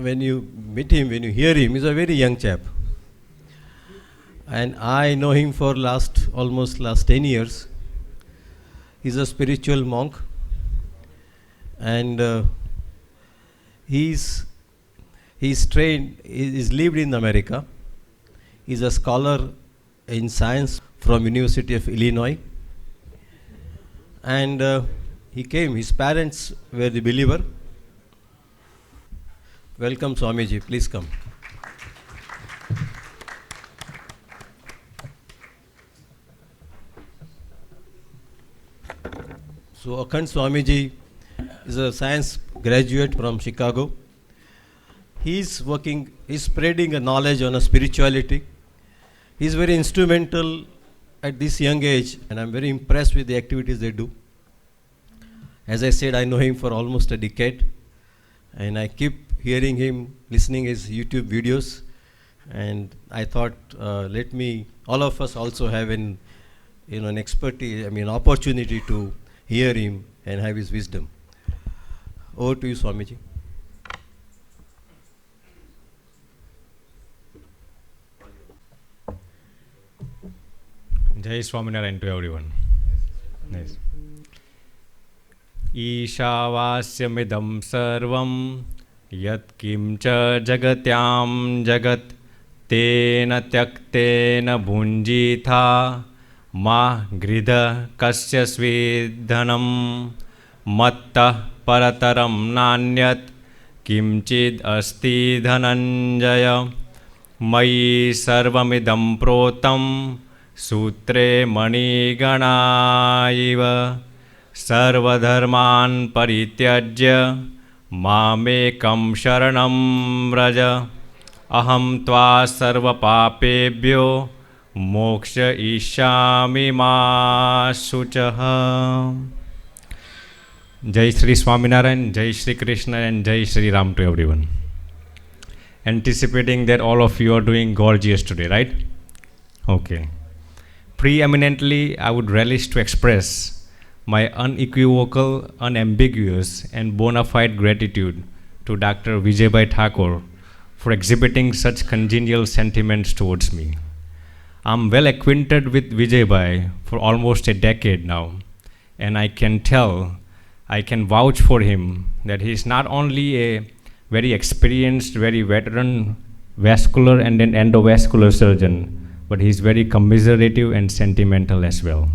when you meet him, when you hear him, he's a very young chap. And I know him for almost last 10 years. He's a spiritual monk, and he's trained, he's lived in America. He's a scholar in science from University of Illinois. And he came, his parents were the believer. Welcome, Swamiji, please come. So Akhand Swamiji is a science graduate from Chicago. He's spreading a knowledge on a spirituality. He's very instrumental at this young age, and I'm very impressed with the activities they do. As I said, I know him for almost a decade, and I keep hearing him, listening his YouTube videos, and I thought, all of us also have an opportunity to hear him and have his wisdom. Over to you, Swamiji. Jai swaminarayan to everyone. Nice. Ishavasyamidam sarvam yat kimcha jagatyam jagat tena tyaktena bhunjitha ma gridha kasya svedhanam matta parataram nanyat kimchid asti dhananjaya mayi sarvamidam protam Sutre Manigana Sarvadharman Parityajya Mamekam Sharanam Vraja Aham Tva Sarva Papebhyo Moksha Ishami Ma Suchaha. Jai Shri Swaminarayan, Jai Shri Krishna, and Jai Shri Ram to everyone. Anticipating that all of you are doing gorgeous today, right? Okay. Preeminently, I would relish to express my unequivocal, unambiguous, and bona fide gratitude to Dr. Vijaybai Thakur for exhibiting such congenial sentiments towards me. I'm well acquainted with Vijaybai for almost a decade now, and I can vouch for him that he is not only a very experienced, very veteran vascular and an endovascular surgeon, but he is very commiserative and sentimental as well.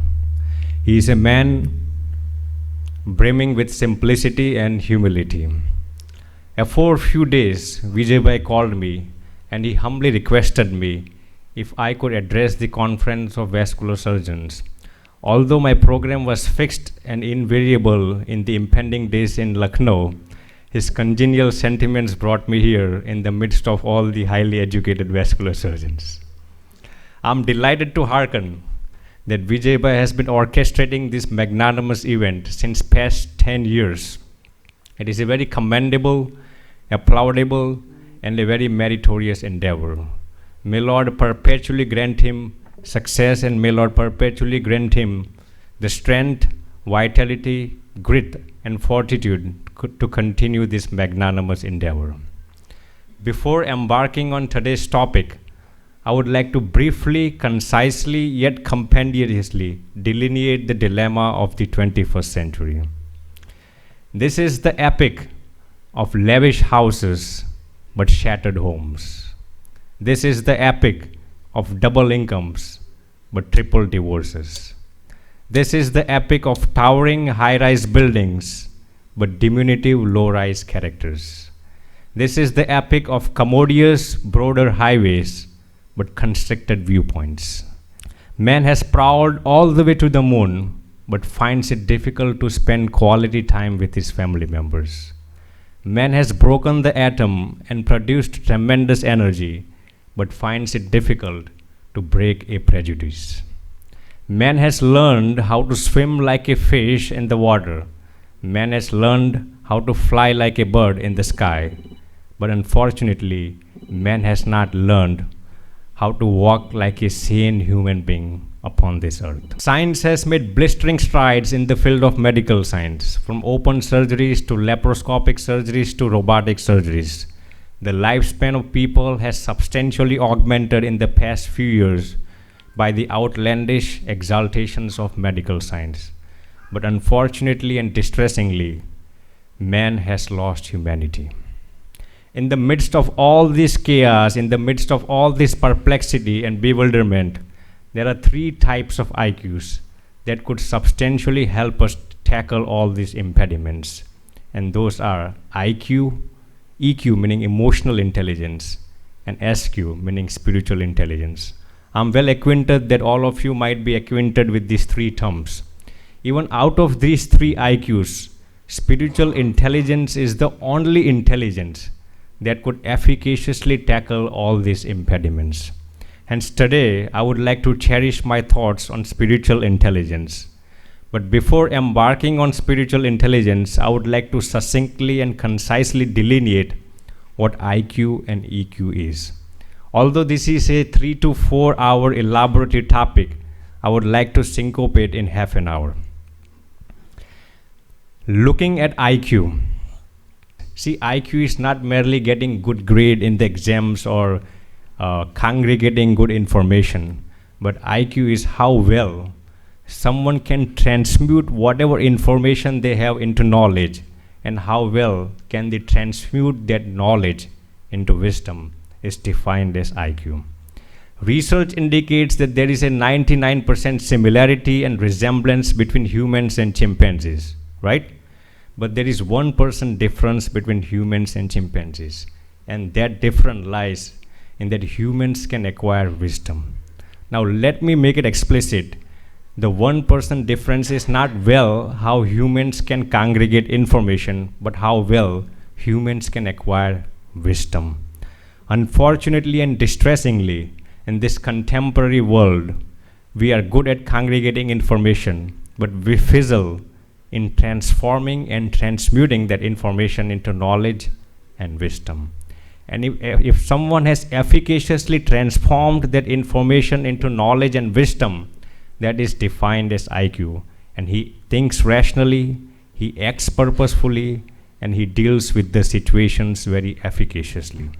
He is a man brimming with simplicity and humility. After a few days, Vijaybai called me and he humbly requested me if I could address the conference of vascular surgeons. Although my program was fixed and invariable in the impending days in Lucknow, his congenial sentiments brought me here in the midst of all the highly educated vascular surgeons. I'm delighted to hearken that Vijaybai has been orchestrating this magnanimous event since past 10 years. It is a very commendable, applaudable, and a very meritorious endeavor. May Lord perpetually grant him success, and may Lord perpetually grant him the strength, vitality, grit, and fortitude to continue this magnanimous endeavor. Before embarking on today's topic, I would like to briefly, concisely, yet compendiously delineate the dilemma of the 21st century. This is the epic of lavish houses but shattered homes. This is the epic of double incomes but triple divorces. This is the epic of towering high-rise buildings but diminutive low-rise characters. This is the epic of commodious broader highways but constricted viewpoints. Man has prowled all the way to the moon, but finds it difficult to spend quality time with his family members. Man has broken the atom and produced tremendous energy, but finds it difficult to break a prejudice. Man has learned how to swim like a fish in the water. Man has learned how to fly like a bird in the sky, but unfortunately, man has not learned how to walk like a sane human being upon this earth. Science has made blistering strides in the field of medical science, from open surgeries to laparoscopic surgeries to robotic surgeries. The lifespan of people has substantially augmented in the past few years by the outlandish exaltations of medical science. But unfortunately and distressingly, man has lost humanity. In the midst of all this chaos, in the midst of all this perplexity and bewilderment, there are three types of IQs that could substantially help us tackle all these impediments. And those are IQ, EQ meaning emotional intelligence, and SQ meaning spiritual intelligence. I'm well acquainted that all of you might be acquainted with these three terms. Even out of these three IQs, spiritual intelligence is the only intelligence that could efficaciously tackle all these impediments. Hence today, I would like to cherish my thoughts on spiritual intelligence. But before embarking on spiritual intelligence, I would like to succinctly and concisely delineate what IQ and EQ is. Although this is a 3 to 4 hour elaborate topic, I would like to syncopate in half an hour. Looking at IQ, see, IQ is not merely getting good grade in the exams or congregating good information, but IQ is how well someone can transmute whatever information they have into knowledge, and how well can they transmute that knowledge into wisdom is defined as IQ. Research indicates that there is a 99% similarity and resemblance between humans and chimpanzees, right? But there is 1% difference between humans and chimpanzees, and that difference lies in that humans can acquire wisdom. Now let me make it explicit. The 1% difference is not well how humans can congregate information, but how well humans can acquire wisdom. Unfortunately and distressingly, in this contemporary world, we are good at congregating information, but we fizzle in transforming and transmuting that information into knowledge and wisdom. And if someone has efficaciously transformed that information into knowledge and wisdom, that is defined as IQ. And he thinks rationally, he acts purposefully, and he deals with the situations very efficaciously.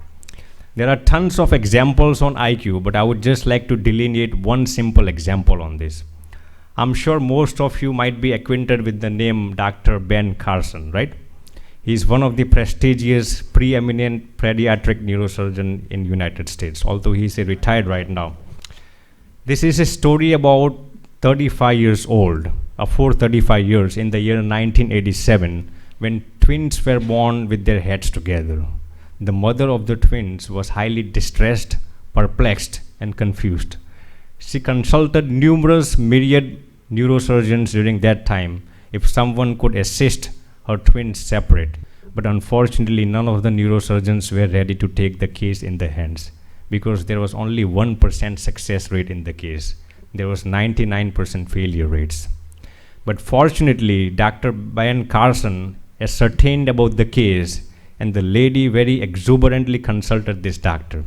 There are tons of examples on IQ, but I would just like to delineate one simple example on this. I'm sure most of you might be acquainted with the name Dr. Ben Carson, right? He's one of the prestigious, preeminent pediatric neurosurgeon in United States, although he's retired right now. This is a story about 35 years old, 35 years in the year 1987, when twins were born with their heads together. The mother of the twins was highly distressed, perplexed, and confused. She consulted numerous myriad neurosurgeons during that time if someone could assist her twins separate. But unfortunately, none of the neurosurgeons were ready to take the case in their hands because there was only 1% success rate in the case. There was 99% failure rates. But fortunately, Dr. Ben Carson ascertained about the case, and the lady very exuberantly consulted this doctor.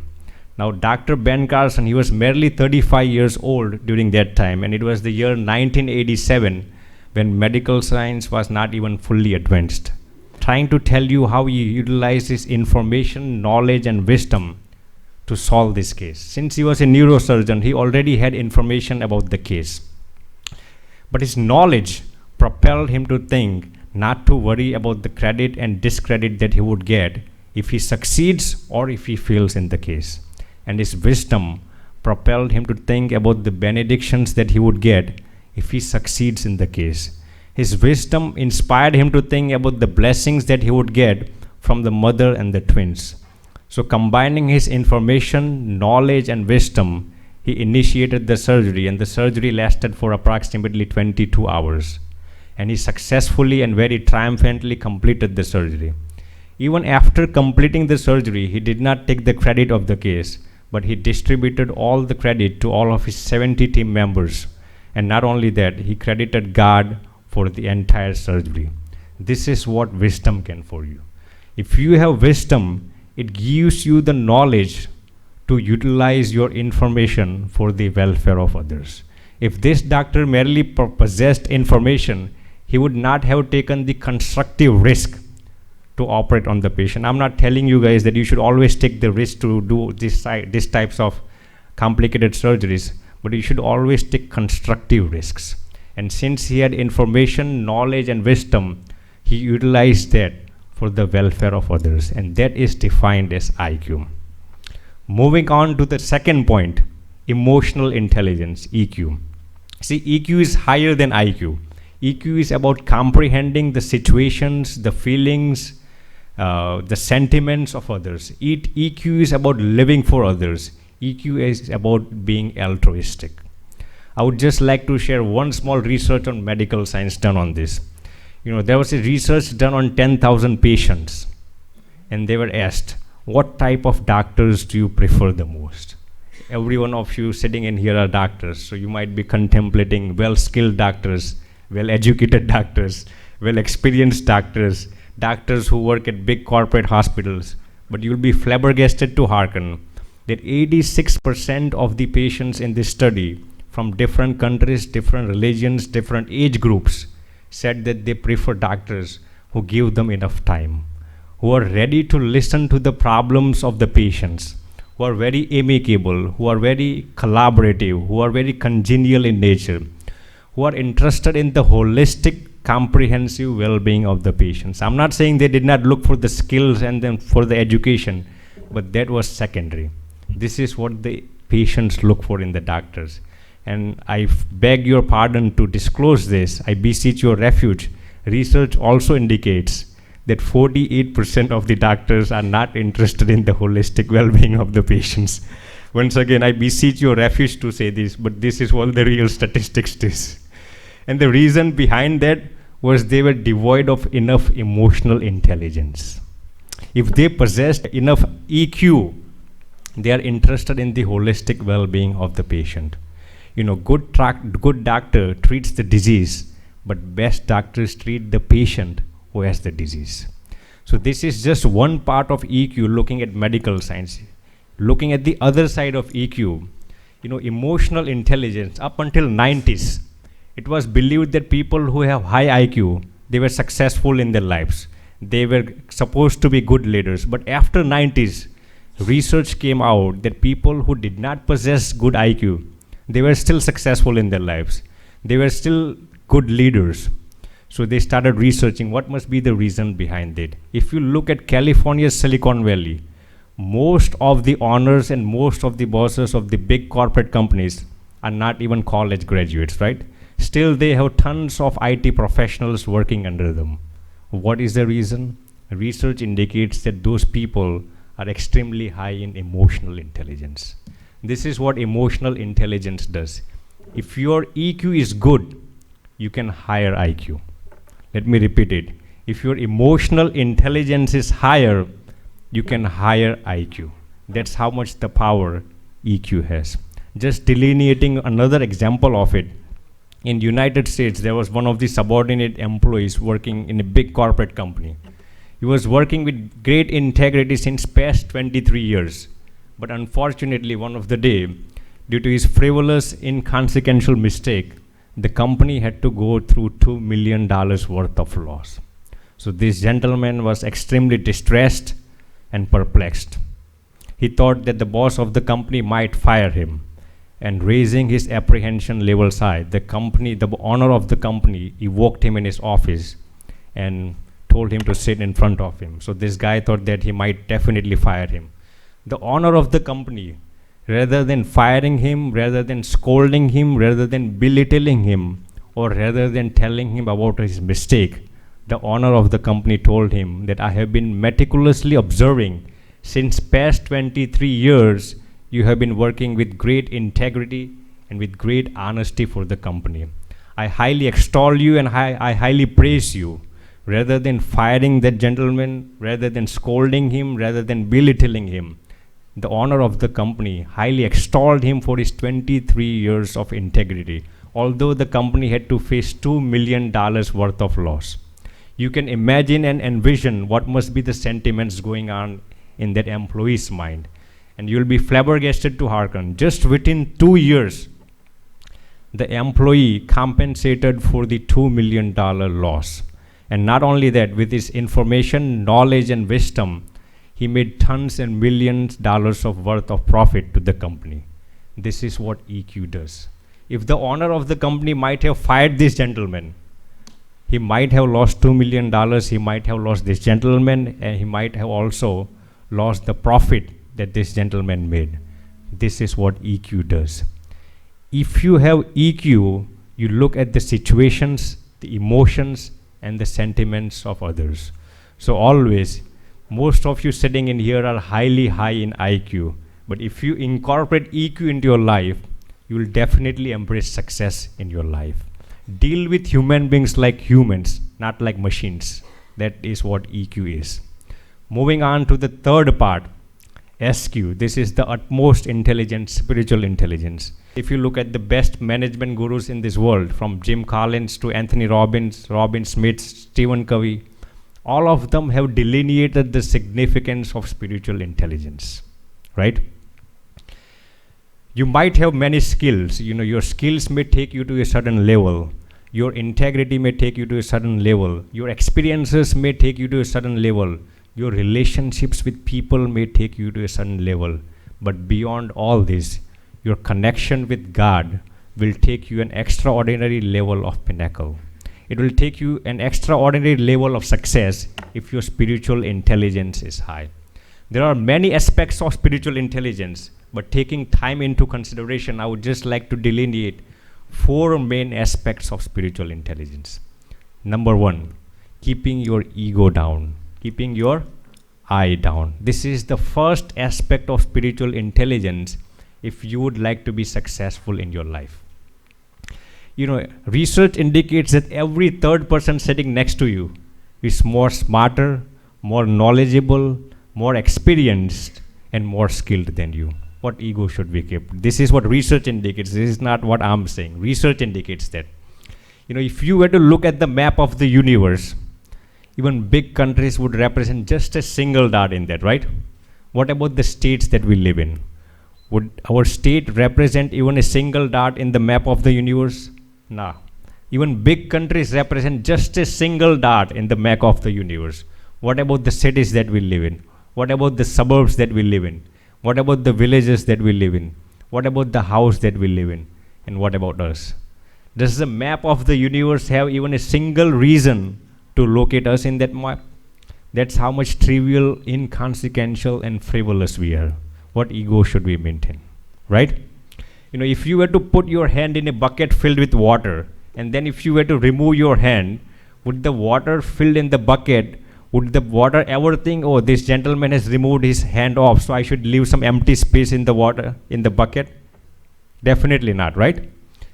Now, Dr. Ben Carson, he was merely 35 years old during that time, and it was the year 1987 when medical science was not even fully advanced. Trying to tell you how he utilized his information, knowledge, and wisdom to solve this case. Since he was a neurosurgeon, he already had information about the case. But his knowledge propelled him to think not to worry about the credit and discredit that he would get if he succeeds or if he fails in the case. And his wisdom propelled him to think about the benedictions that he would get if he succeeds in the case. His wisdom inspired him to think about the blessings that he would get from the mother and the twins. So combining his information, knowledge, and wisdom, he initiated the surgery, and the surgery lasted for approximately 22 hours. And he successfully and very triumphantly completed the surgery. Even after completing the surgery, he did not take the credit of the case, but he distributed all the credit to all of his 70 team members. And not only that, he credited God for the entire surgery. This is what wisdom can for you. If you have wisdom, it gives you the knowledge to utilize your information for the welfare of others. If this doctor merely possessed information, he would not have taken the constructive risk to operate on the patient. I'm not telling you guys that you should always take the risk to do this types of complicated surgeries, but you should always take constructive risks. And since he had information, knowledge, and wisdom, he utilized that for the welfare of others, and that is defined as IQ. Moving on to the second point, emotional intelligence, EQ. See, EQ is higher than IQ. EQ is about comprehending the situations, the feelings, the sentiments of others. EQ is about living for others. EQ is about being altruistic. I would just like to share one small research on medical science done on this. There was a research done on 10,000 patients, and they were asked, what type of doctors do you prefer the most? Every one of you sitting in here are doctors, so you might be contemplating well-skilled doctors, well-educated doctors, well-experienced doctors, doctors who work at big corporate hospitals. But you'll be flabbergasted to hearken that 86% of the patients in this study from different countries, different religions, different age groups said that they prefer doctors who give them enough time, who are ready to listen to the problems of the patients, who are very amicable, who are very collaborative, who are very congenial in nature, who are interested in the holistic, comprehensive well-being of the patients. I'm not saying they did not look for the skills and then for the education, but that was secondary. This is what the patients look for in the doctors. And I beg your pardon to disclose this. I beseech your refuge. Research also indicates that 48% of the doctors are not interested in the holistic well-being of the patients. Once again, I beseech your refuge to say this, but this is what the real statistics is. And the reason behind that was they were devoid of enough emotional intelligence. If they possessed enough EQ, they are interested in the holistic well-being of the patient. Good doctor treats the disease, but best doctors treat the patient who has the disease. So this is just one part of EQ, looking at medical science. Looking at the other side of EQ, emotional intelligence, up until 90s, it was believed that people who have high IQ, they were successful in their lives. They were supposed to be good leaders. But after 90s, research came out that people who did not possess good IQ, they were still successful in their lives. They were still good leaders. So they started researching what must be the reason behind it. If you look at California's Silicon Valley, most of the owners and most of the bosses of the big corporate companies are not even college graduates, right? Still, they have tons of IT professionals working under them. What is the reason? Research indicates that those people are extremely high in emotional intelligence. This is what emotional intelligence does. If your EQ is good, you can hire IQ. Let me repeat it. If your emotional intelligence is higher, you can hire IQ. That's how much the power EQ has. Just delineating another example of it. In United States, there was one of the subordinate employees working in a big corporate company. He was working with great integrity since past 23 years. But unfortunately, one of the day, due to his frivolous, inconsequential mistake, the company had to go through $2 million worth of loss. So this gentleman was extremely distressed and perplexed. He thought that the boss of the company might fire him. And raising his apprehension levels high, the owner of the company evoked him in his office and told him to sit in front of him. So this guy thought that he might definitely fire him. The owner of the company, rather than firing him, rather than scolding him, rather than belittling him, or rather than telling him about his mistake, the owner of the company told him that I have been meticulously observing since past 23 years you have been working with great integrity and with great honesty for the company. I highly extol you and I highly praise you. Rather than firing that gentleman, rather than scolding him, rather than belittling him, the owner of the company highly extolled him for his 23 years of integrity, although the company had to face $2 million worth of loss. You can imagine and envision what must be the sentiments going on in that employee's mind. And you'll be flabbergasted to hearken. Just within 2 years, the employee compensated for the $2 million loss. And not only that, with his information, knowledge, and wisdom, he made tons and millions dollars of worth of profit to the company. This is what EQ does. If the owner of the company might have fired this gentleman, he might have lost $2 million, he might have lost this gentleman, and he might have also lost the profit that this gentleman made. This is what EQ does. If you have EQ, you look at the situations, the emotions, and the sentiments of others. So always, most of you sitting in here are highly high in IQ, but if you incorporate EQ into your life, you will definitely embrace success in your life. Deal with human beings like humans, not like machines. That is what EQ is. Moving on to the third part, SQ. This is the utmost intelligence, spiritual intelligence. If you look at the best management gurus in this world, from Jim Collins to Anthony Robbins, Robin Smith, Stephen Covey, all of them have delineated the significance of spiritual intelligence, right? You might have many skills. Your skills may take you to a certain level. Your integrity may take you to a certain level. Your experiences may take you to a certain level. Your relationships with people may take you to a certain level. But beyond all this, your connection with God will take you an extraordinary level of pinnacle. It will take you an extraordinary level of success if your spiritual intelligence is high. There are many aspects of spiritual intelligence, but taking time into consideration, I would just like to delineate 4 main aspects of spiritual intelligence. Number 1, keeping your ego down, keeping your I down. This is the first aspect of spiritual intelligence if you would like to be successful in your life. Research indicates that every third person sitting next to you is more smarter, more knowledgeable, more experienced, and more skilled than you. What ego should we keep? This is what research indicates. This is not what I'm saying. Research indicates that. If you were to look at the map of the universe, even big countries would represent just a single dot in that, right? What about the states that we live in? Would our state represent even a single dot in the map of the universe? No. Even big countries represent just a single dot in the map of the universe. What about the cities that we live in? What about the suburbs that we live in? What about the villages that we live in? What about the house that we live in? And what about us? Does the map of the universe have even a single reason to locate us in that map? That's how much trivial, inconsequential, and frivolous we are. What ego should we maintain, right? If you were to put your hand in a bucket filled with water, and then if you were to remove your hand, would the water filled in the bucket, would the water ever think, oh, this gentleman has removed his hand off, so I should leave some empty space in the water, in the bucket? Definitely not, right?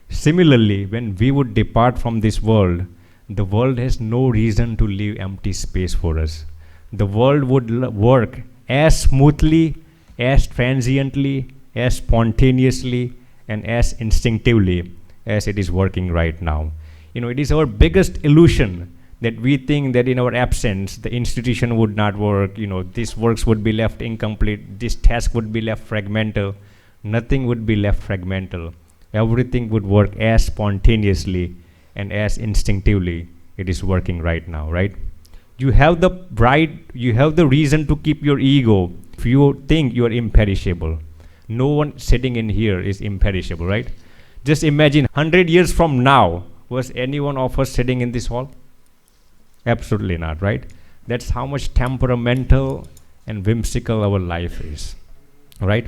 Similarly, when we would depart from this world, the world has no reason to leave empty space for us. The world would work as smoothly, as transiently, as spontaneously, and as instinctively as it is working right now. It is our biggest illusion that we think that in our absence, the institution would not work, these works would be left incomplete, this task would be left fragmental. Nothing would be left fragmental. Everything would work as spontaneously and as instinctively it is working right now, right? You have the reason to keep your ego if you think you are imperishable. No one sitting in here is imperishable, right? Just imagine 100 years from now, was any one of us sitting in this hall? Absolutely not, right? That's how much temperamental and whimsical our life is, right?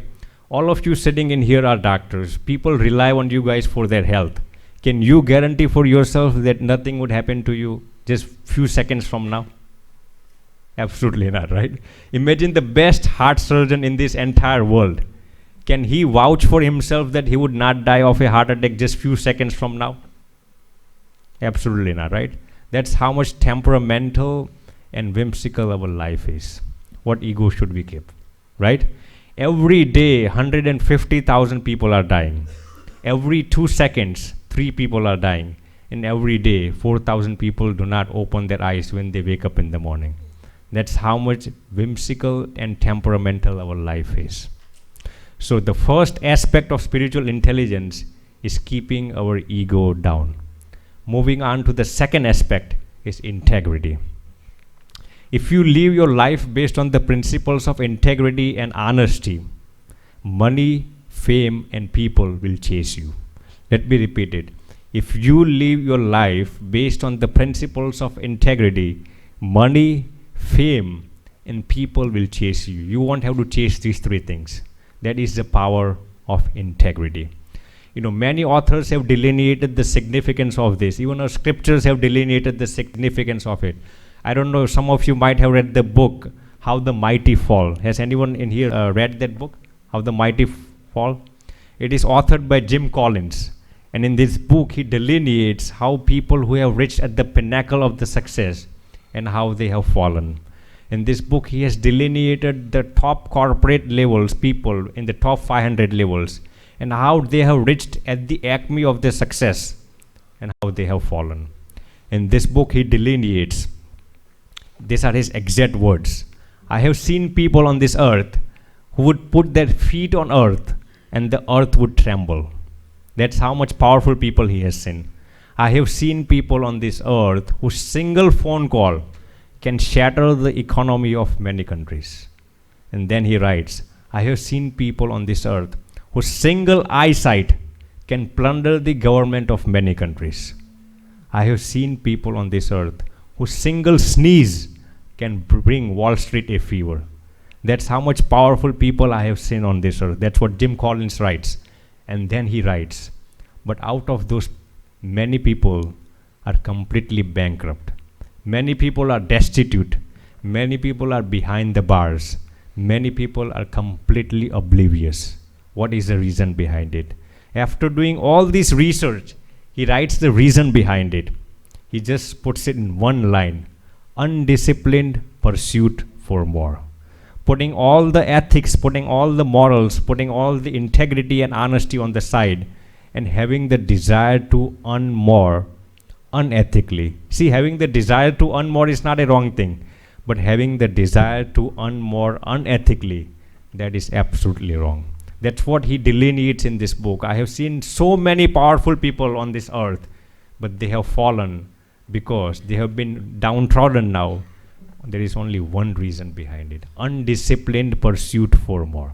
All of you sitting in here are doctors. People rely on you guys for their health. Can you guarantee for yourself that nothing would happen to you just few seconds from now? Absolutely not, right? Imagine the best heart surgeon in this entire world. Can he vouch for himself that he would not die of a heart attack just few seconds from now? Absolutely not, right? That's how much temperamental and whimsical our life is. What ego should we keep, right? Every day, 150,000 people are dying. Every 2 seconds, 3 people are dying. And every day, 4,000 people do not open their eyes when they wake up in the morning. That's how much whimsical and temperamental our life is. So the first aspect of spiritual intelligence is keeping our ego down. Moving on to the second aspect is integrity. If you live your life based on the principles of integrity and honesty, money, fame, and people will chase you. Let me repeat it. If you live your life based on the principles of integrity, money, fame, and people will chase you. You won't have to chase these three things. That is the power of integrity. Many authors have delineated the significance of this. Even our scriptures have delineated the significance of it. I don't know, some of you might have read the book, How the Mighty Fall. Has anyone in here read that book, How the Mighty Fall? It is authored by Jim Collins. And in this book, he delineates how people who have reached at the pinnacle of the success and how they have fallen. In this book, he has delineated the top corporate levels, people in the top 500 levels, and how they have reached at the acme of their success and how they have fallen. In this book, he delineates, these are his exact words: I have seen people on this earth who would put their feet on earth and the earth would tremble. That's how much powerful people he has seen. I have seen people on this earth whose single phone call can shatter the economy of many countries. And then he writes, I have seen people on this earth whose single eyesight can plunder the government of many countries. I have seen people on this earth whose single sneeze can bring Wall Street a fever. That's how much powerful people I have seen on this earth. That's what Jim Collins writes. And then he writes, but out of those, many people are completely bankrupt. Many people are destitute. Many people are behind the bars. Many people are completely oblivious. What is the reason behind it? After doing all this research, he writes the reason behind it. He just puts it in one line: undisciplined pursuit for more. Putting all the ethics, putting all the morals, putting all the integrity and honesty on the side, and having the desire to earn more unethically. See, having the desire to earn more is not a wrong thing, but having the desire to earn more unethically, that is absolutely wrong. That's what he delineates in this book. I have seen so many powerful people on this earth, but they have fallen because they have been downtrodden now. There is only one reason behind it: undisciplined pursuit for more.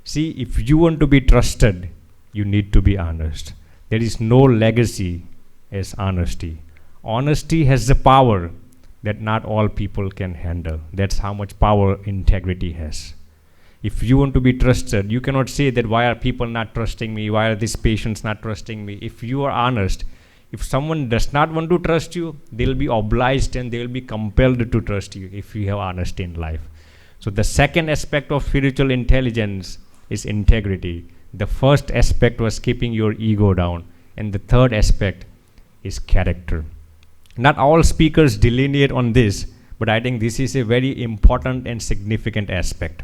See, if you want to be trusted, you need to be honest. There is no legacy as honesty. Honesty has the power that not all people can handle. That's how much power integrity has. If you want to be trusted, you cannot say that why are people not trusting me? Why are these patients not trusting me? If you are honest, if someone does not want to trust you, they'll be obliged and they'll be compelled to trust you if you have honesty in life. So the second aspect of spiritual intelligence is integrity. The first aspect was keeping your ego down. And the third aspect is character. Not all speakers delineate on this, but I think this is a very important and significant aspect.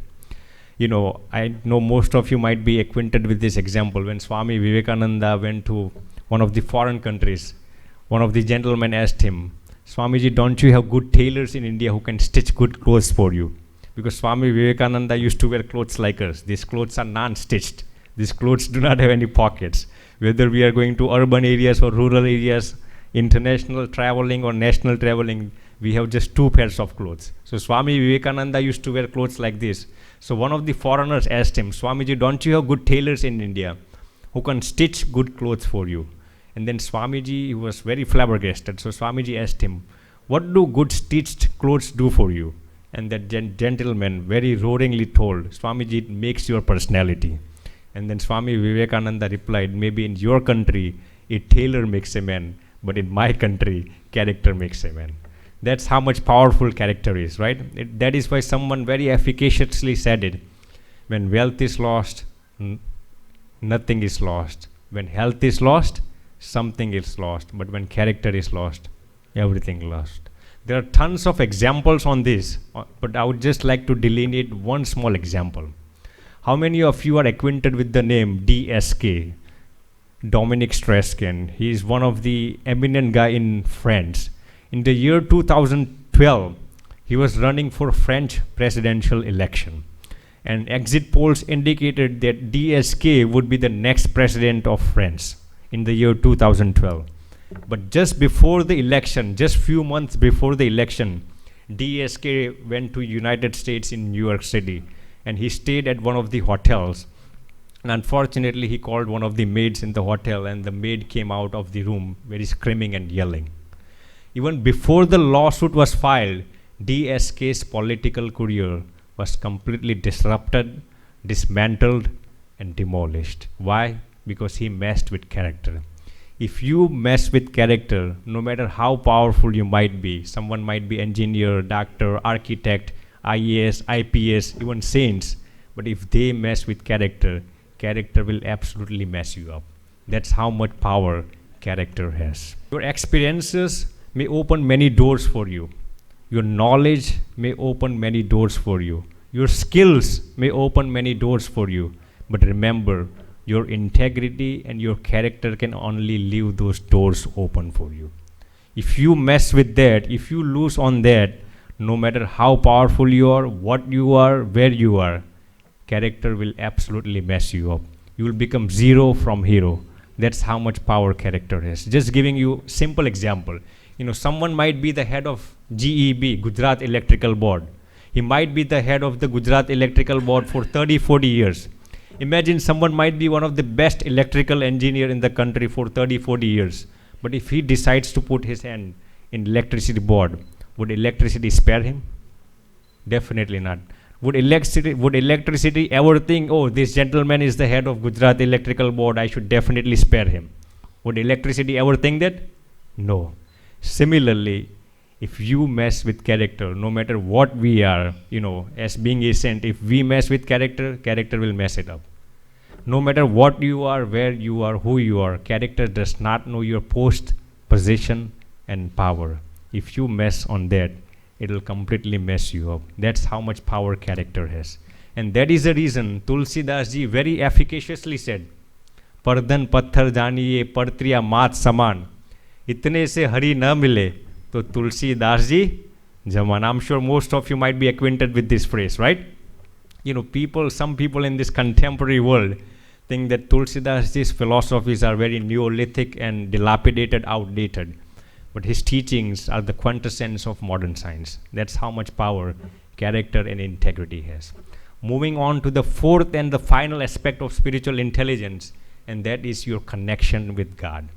I know most of you might be acquainted with this example. When Swami Vivekananda went to one of the foreign countries, one of the gentlemen asked him, Swamiji, don't you have good tailors in India who can stitch good clothes for you? Because Swami Vivekananda used to wear clothes like us. These clothes are non-stitched. These clothes do not have any pockets. Whether we are going to urban areas or rural areas, international traveling or national traveling, we have just two pairs of clothes. So Swami Vivekananda used to wear clothes like this. So one of the foreigners asked him, Swamiji, don't you have good tailors in India who can stitch good clothes for you? And then Swamiji was very flabbergasted. So Swamiji asked him, what do good stitched clothes do for you? And that gentleman very roaringly told, Swamiji, it makes your personality. And then Swami Vivekananda replied, maybe in your country, a tailor makes a man, but in my country, character makes a man. That's how much powerful character is, right? That is why someone very efficaciously said it. When wealth is lost, nothing is lost. When health is lost, something is lost. But when character is lost, everything lost. There are tons of examples on this, but I would just like to delineate one small example. How many of you are acquainted with the name DSK, Dominic Strauss-Kahn? He is one of the eminent guy in France. In the year 2012, he was running for French presidential election. And exit polls indicated that DSK would be the next president of France in the year 2012. But just before the election, just few months before the election, DSK went to United States in New York City, and he stayed at one of the hotels. And unfortunately, he called one of the maids in the hotel, and the maid came out of the room very screaming and yelling. Even before the lawsuit was filed, DSK's political career was completely disrupted, dismantled, and demolished. Why? Because he messed with character. If you mess with character, no matter how powerful you might be, someone might be engineer, doctor, architect, IAS, IPS, even saints, but if they mess with character, character will absolutely mess you up. That's how much power character has. Your experiences may open many doors for you. Your knowledge may open many doors for you. Your skills may open many doors for you. But remember, your integrity and your character can only leave those doors open for you. If you mess with that, if you lose on that, no matter how powerful you are, what you are, where you are, character will absolutely mess you up. You will become zero from hero. That's how much power character has. Just giving you simple example. Someone might be the head of GEB, Gujarat Electrical Board. He might be the head of the Gujarat Electrical Board for 30, 40 years. Imagine someone might be one of the best electrical engineer in the country for 30, 40 years. But if he decides to put his hand in electricity board, would electricity spare him? Definitely not. Would electricity ever think, oh, this gentleman is the head of Gujarat Electrical Board, I should definitely spare him? Would electricity ever think that? No. Similarly, if you mess with character, no matter what we are, as being a saint, if we mess with character, character will mess it up. No matter what you are, where you are, who you are, character does not know your post, position, and power. If you mess on that, it will completely mess you up. That's how much power character has. And that is the reason Tulsidas ji very efficaciously said, Pardhan patthar janiye partriya maat saman. Itne se hari na mile, to Tulsidas ji jaman. I'm sure most of you might be acquainted with this phrase, right? Some people in this contemporary world think that Tulsidas ji's philosophies are very Neolithic and dilapidated, outdated. But his teachings are the quintessence of modern science. That's how much power character and integrity has. Moving on to the fourth and the final aspect of spiritual intelligence, and that is your connection with God.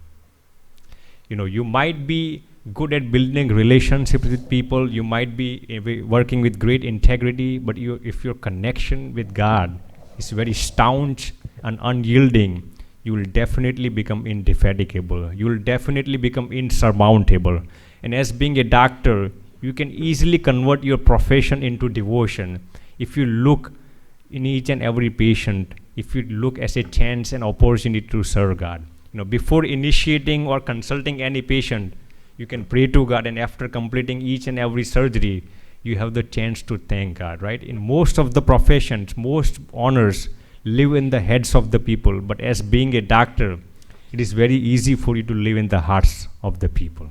You might be good at building relationships with people, you might be working with great integrity, but if your connection with God is very staunch and unyielding, you will definitely become indefatigable. You will definitely become insurmountable. And as being a doctor, you can easily convert your profession into devotion. If you look in each and every patient, if you look as a chance and opportunity to serve God. Before initiating or consulting any patient, you can pray to God, and after completing each and every surgery, you have the chance to thank God, right? In most of the professions, most honors live in the heads of the people, but as being a doctor, it is very easy for you to live in the hearts of the people.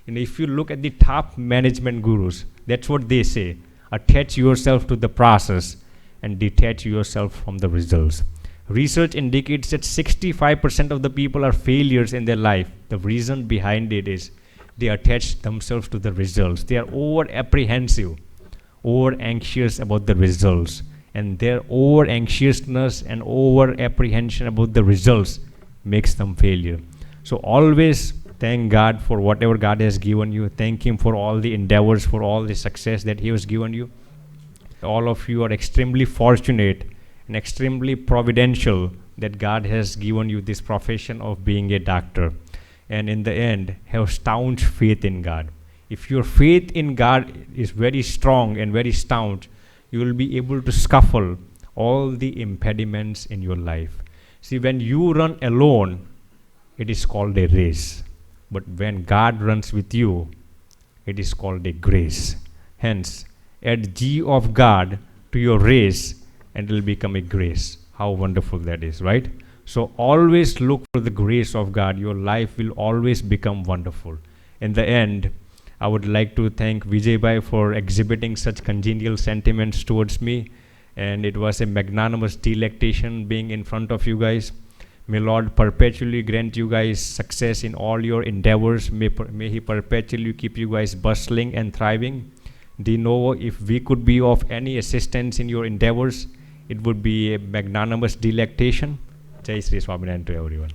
If you look at the top management gurus, that's what they say: attach yourself to the process and detach yourself from the results. Research indicates that 65% of the people are failures in their life. The reason behind it is they attach themselves to the results. They are over apprehensive, over anxious about the results. And their over anxiousness and over apprehension about the results makes them failure. So always thank God for whatever God has given you. Thank Him for all the endeavors, for all the success that He has given you. All of you are extremely fortunate and extremely providential that God has given you this profession of being a doctor. And in the end, have staunch faith in God. If your faith in God is very strong and very staunch, you will be able to scuffle all the impediments in your life. See, when you run alone, it is called a race. But when God runs with you, it is called a grace. Hence, add G of God to your race and it will become a grace. How wonderful that is, right? So always look for the grace of God. Your life will always become wonderful. In the end, I would like to thank Vijay Bhai for exhibiting such congenial sentiments towards me, and it was a magnanimous delectation being in front of you guys. May Lord perpetually grant you guys success in all your endeavors. May He perpetually keep you guys bustling and thriving. De novo, if we could be of any assistance in your endeavors, it would be a magnanimous delectation. Jai Sri Swaminarayan to everyone.